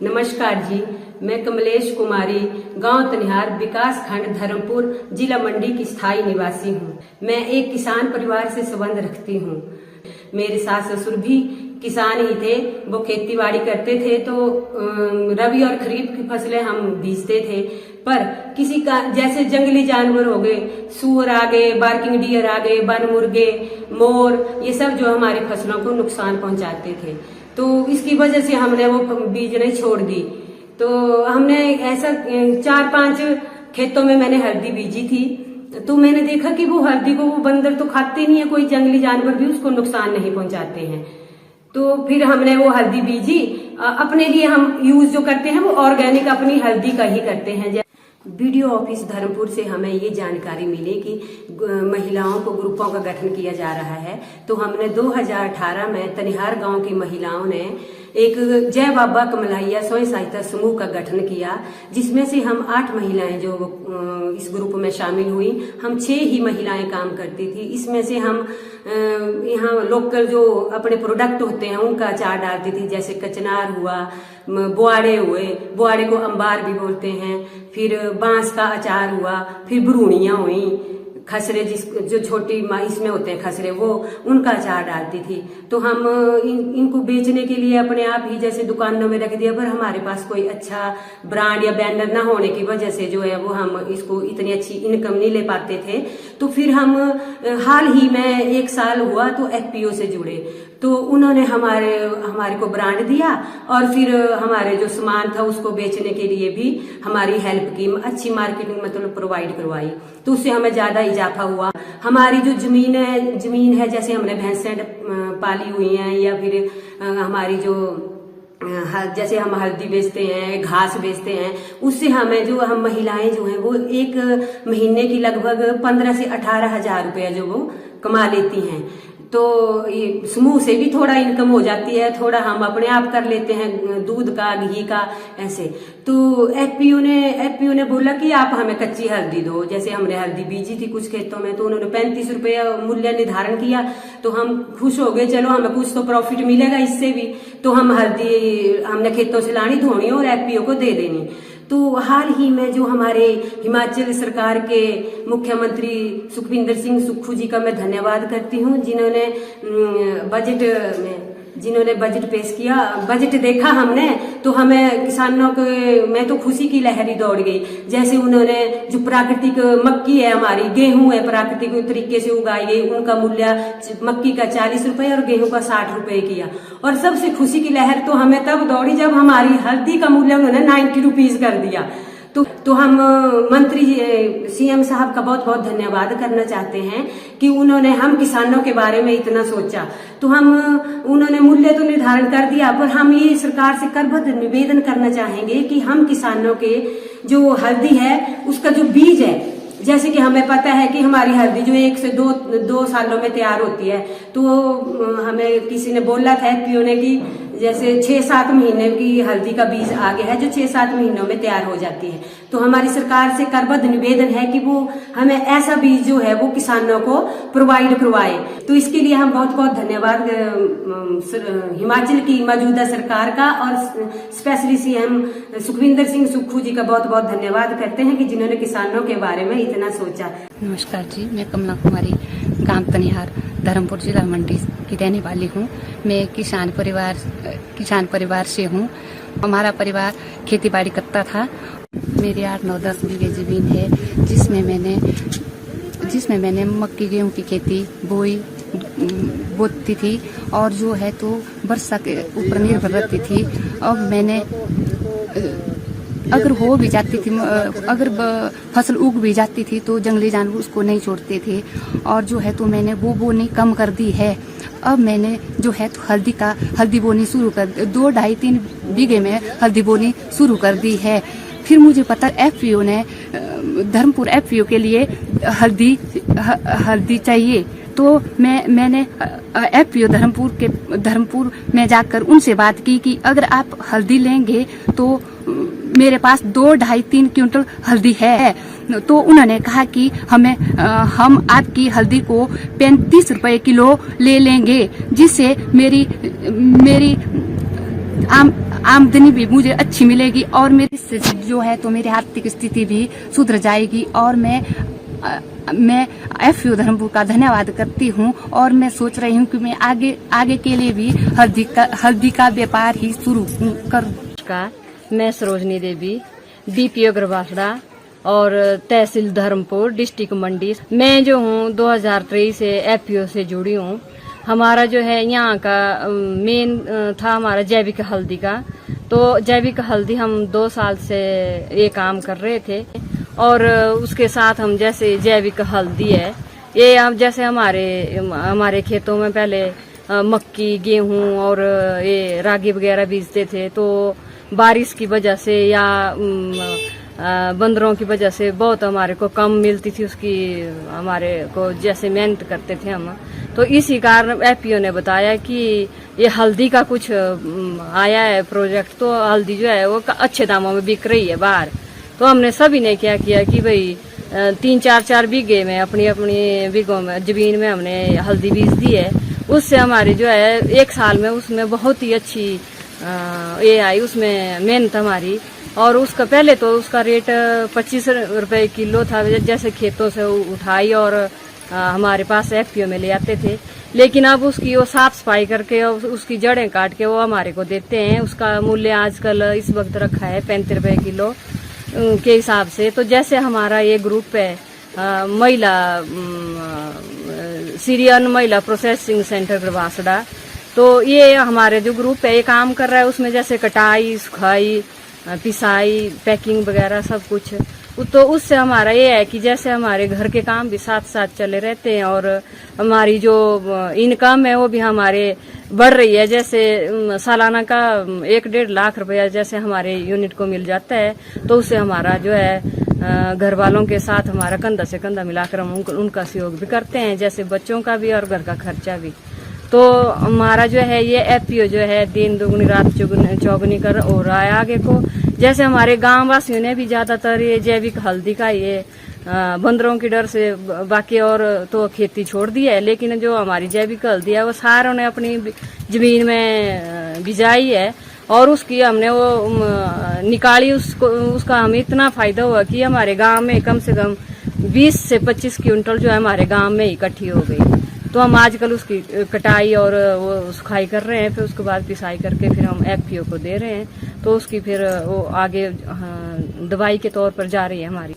नमस्कार जी, मैं कमलेश कुमारी गांव तनिहार विकास खंड धर्मपुर जिला मंडी की स्थायी निवासी हूं। मैं एक किसान परिवार से संबंध रखती हूं। मेरे सास ससुर भी किसान ही थे, वो खेती बाड़ी करते थे, तो रबी और खरीफ की फसलें हम बीजते थे। पर किसी का जैसे जंगली जानवर हो गए, सूअर आ गए, बार्किंग डियर आ गए, वन मुर्गे, मोर, ये सब जो हमारी फसलों को नुकसान पहुंचाते थे, तो इसकी वजह से हमने वो बीजने छोड़ दी। तो हमने ऐसा 4-5 खेतों में मैंने हल्दी बीजी थी, तो मैंने देखा कि वो हल्दी को वो बंदर तो खाते नहीं है, कोई जंगली जानवर भी उसको नुकसान नहीं पहुंचाते हैं। तो फिर हमने वो हल्दी बीजी। अपने लिए हम यूज जो करते हैं वो ऑर्गेनिक अपनी हल्दी का ही करते हैं। वीडियो ऑफिस धर्मपुर से हमें ये जानकारी मिली कि महिलाओं को ग्रुपों का गठन किया जा रहा है। तो हमने 2018 में तनिहार गांव की महिलाओं ने एक जय बाबा कमलैया स्वयं सहायता समूह का गठन किया, जिसमें से हम 8 महिलाएं जो इस ग्रुप में शामिल हुई। हम 6 ही महिलाएं काम करती थी। इसमें से हम यहाँ लोकल जो अपने प्रोडक्ट होते हैं उनका अचार डालती थी, जैसे कचनार हुआ, बुआड़े हुए, बुआड़े को अंबार भी बोलते हैं, फिर बांस का अचार हुआ, फिर ब्रूणियां हुई, खसरे जो छोटी इसमें होते हैं खसरे, वो उनका अचार डालती थी। तो हम इनको बेचने के लिए अपने आप ही जैसे दुकानों में रख दिया, पर हमारे पास कोई अच्छा ब्रांड या बैनर ना होने की वजह से जो है वो हम इसको इतनी अच्छी इनकम नहीं ले पाते थे। तो फिर हम हाल ही में 1 साल हुआ तो FPO से जुड़े, तो उन्होंने हमारे को ब्रांड दिया और फिर हमारे जो सामान था उसको बेचने के लिए भी हमारी हेल्प की, अच्छी मार्केटिंग मतलब प्रोवाइड करवाई। तो उससे हमें ज्यादा इजाफा हुआ। हमारी जो जमीन है जैसे हमने भैंसें पाली हुई हैं, या फिर हमारी जो जैसे हम हल्दी बेचते हैं, घास बेचते हैं, उससे हमें जो हम महिलाएं जो हैं वो एक महीने की लगभग 15 से 18 हजार रुपया जो वो कमा लेती हैं। तो ये समूह से भी थोड़ा इनकम हो जाती है, थोड़ा हम अपने आप कर लेते हैं, दूध का, घी का, ऐसे। तो FPO ने बोला कि आप हमें कच्ची हल्दी दो। जैसे हमने हल्दी बीजी थी कुछ खेतों में, तो उन्होंने 35 रुपये मूल्य निर्धारण किया। तो हम खुश हो गए, चलो हमें कुछ तो प्रॉफिट मिलेगा इससे भी। तो हम हल्दी हमने खेतों से लानी, धोनी और FPO को दे देनी। तो हाल ही में जो हमारे हिमाचल सरकार के मुख्यमंत्री सुखविंदर सिंह सुक्खू जी का मैं धन्यवाद करती हूँ, जिन्होंने बजट पेश किया। बजट देखा हमने तो हमें किसानों के में तो खुशी की लहरी दौड़ गई। जैसे उन्होंने जो प्राकृतिक मक्की है, हमारी गेहूं है, प्राकृतिक तरीके से उगाई गई, उनका मूल्य मक्की का 40 रुपए और गेहूं का 60 रुपए किया। और सबसे खुशी की लहर तो हमें तब दौड़ी जब हमारी हल्दी का मूल्य उन्होंने 90 रुपीज कर दिया। तो हम मंत्री CM साहब का बहुत बहुत धन्यवाद करना चाहते हैं कि उन्होंने हम किसानों के बारे में इतना सोचा। तो उन्होंने मूल्य तो निर्धारण कर दिया, पर हम ये सरकार से करबद्ध निवेदन करना चाहेंगे कि हम किसानों के जो हल्दी है उसका जो बीज है, जैसे कि हमें पता है कि हमारी हल्दी जो 1 से 2 सालों में तैयार होती है, तो हमें किसी ने बोला था FPO ने कि जैसे 6-7 महीने की हल्दी का बीज आ गया है जो 6-7 महीनों में तैयार हो जाती है। तो हमारी सरकार से करबद्ध निवेदन है कि वो हमें ऐसा बीज जो है वो किसानों को प्रोवाइड करवाए। तो इसके लिए हम बहुत बहुत धन्यवाद हिमाचल की मौजूदा सरकार का और स्पेशली CM सुखविंदर सिंह सुक्खू जी का बहुत बहुत धन्यवाद करते हैं कि जिन्होंने किसानों के बारे में इतना सोचा। नमस्कार जी, मैं कमला कुमारी गांव तनिहार धर्मपुर जिला मंडी की रहने वाली हूँ। मैं किसान परिवार से हूँ। हमारा परिवार खेती बाड़ी करता था। मेरी 8-9-10 बीघे जमीन है, जिसमें मैंने मक्की गेहूं की खेती बोती थी और जो है तो वर्षा के ऊपर निर्भर रहती थी। अब मैंने अगर हो भी जाती थी, अगर फसल उग भी जाती थी तो जंगली जानवर उसको नहीं छोड़ते थे। और जो है तो मैंने वो बोनी कम कर दी है। अब मैंने जो है तो हल्दी बोनी शुरू कर 2-2.5-3 बीघे में हल्दी बोनी शुरू कर दी है। फिर मुझे पता FPO ने धर्मपुर FPO के लिए हल्दी चाहिए, तो मैंने FPO धर्मपुर में जाकर उनसे बात की कि अगर आप हल्दी लेंगे तो मेरे पास 2-2.5-3 क्विंटल हल्दी है। तो उन्होंने कहा कि हम आपकी हल्दी को 35 रुपए किलो ले लेंगे, जिससे मेरी आमदनी भी मुझे अच्छी मिलेगी और मेरी जो है तो मेरी आर्थिक स्थिति भी सुधर जाएगी। और मैं FPO धर्मपुर का धन्यवाद करती हूँ। और मैं सोच रही हूँ कि मैं आगे के लिए भी हल्दी का व्यापार ही शुरू कर। नमस्कार, मैं सरोजनी देवी, DPO गरबासड़ा और तहसील धर्मपुर, डिस्ट्रिक्ट मंडी। मैं जो हूँ 2023 से FPO से जुड़ी हूँ। हमारा जो है यहाँ का मेन था हमारा जैविक हल्दी का। तो जैविक हल्दी हम 2 साल से ये काम कर रहे थे। और उसके साथ हम जैसे जैविक हल्दी है, ये अब जैसे हमारे खेतों में पहले मक्की, गेहूं और ये रागी वगैरह बीजते थे। तो बारिश की वजह से या बंदरों की वजह से बहुत हमारे को कम मिलती थी उसकी, हमारे को जैसे मेहनत करते थे हम। तो इसी कारण FPO ने बताया कि ये हल्दी का कुछ आया है प्रोजेक्ट, तो हल्दी जो है वो अच्छे दामों में बिक रही है बाहर। तो हमने सभी ने क्या किया कि भाई 3-4 बीघे में अपनी बीघों में जमीन में हमने हल्दी बीज दी है। उससे हमारी जो है 1 साल में उसमें बहुत ही अच्छी ये आई, उसमें मेहनत हमारी। और उसका पहले तो उसका रेट 25 रुपए किलो था, जैसे खेतों से उठाई और हमारे पास FPO में ले आते थे। लेकिन अब उसकी वो साफ सफाई करके और उसकी जड़ें काट के वो हमारे को देते हैं। उसका मूल्य आजकल इस वक्त रखा है 35 रुपए किलो के हिसाब से। तो जैसे हमारा ये ग्रुप है महिला सीरियन महिला प्रोसेसिंग सेंटर गरबासड़ा, तो ये हमारे जो ग्रुप है ये काम कर रहा है। उसमें जैसे कटाई, सुखाई, पिसाई, पैकिंग वगैरह सब कुछ। तो उससे हमारा ये है कि जैसे हमारे घर के काम भी साथ साथ चले रहते हैं और हमारी जो इनकम है वो भी हमारे बढ़ रही है। जैसे सालाना का 1-1.5 लाख रुपया जैसे हमारे यूनिट को मिल जाता है, तो उससे हमारा जो है घर वालों के साथ हमारा कंधा से कंधा मिलाकर हम उनका सहयोग भी करते हैं, जैसे बच्चों का भी और घर का खर्चा भी। तो हमारा जो है ये FPO जो है दिन दुगनी रात चौगुनी कर हो रहा है आगे को। जैसे हमारे गांव वासियों ने भी ज्यादातर ये जैविक हल्दी का ये बंदरों की डर से बाकी और तो खेती छोड़ दी है। लेकिन जो हमारी जैविक हल्दी है वो सारों ने अपनी जमीन में बिजाई है और उसकी हमने वो निकाली। उसका हमें इतना फायदा हुआ कि हमारे गांव में कम से कम 20 से 25 क्विंटल जो है हमारे गांव में इकट्ठी हो गई। तो हम आजकल उसकी कटाई और वो सुखाई कर रहे हैं, फिर उसके बाद पिसाई करके फिर हम FPO को दे रहे हैं। तो उसकी फिर वो आगे दवाई के तौर पर जा रही है हमारी।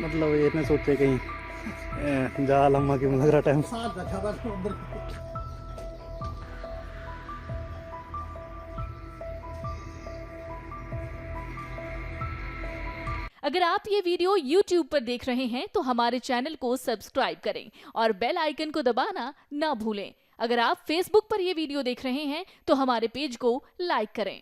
मतलब ये ने सोचे कहीं जा लम्मा की लग रहा टाइम। अगर आप ये वीडियो YouTube पर देख रहे हैं तो हमारे चैनल को सब्सक्राइब करें और बेल आइकन को दबाना ना भूलें। अगर आप Facebook पर ये वीडियो देख रहे हैं तो हमारे पेज को लाइक करें।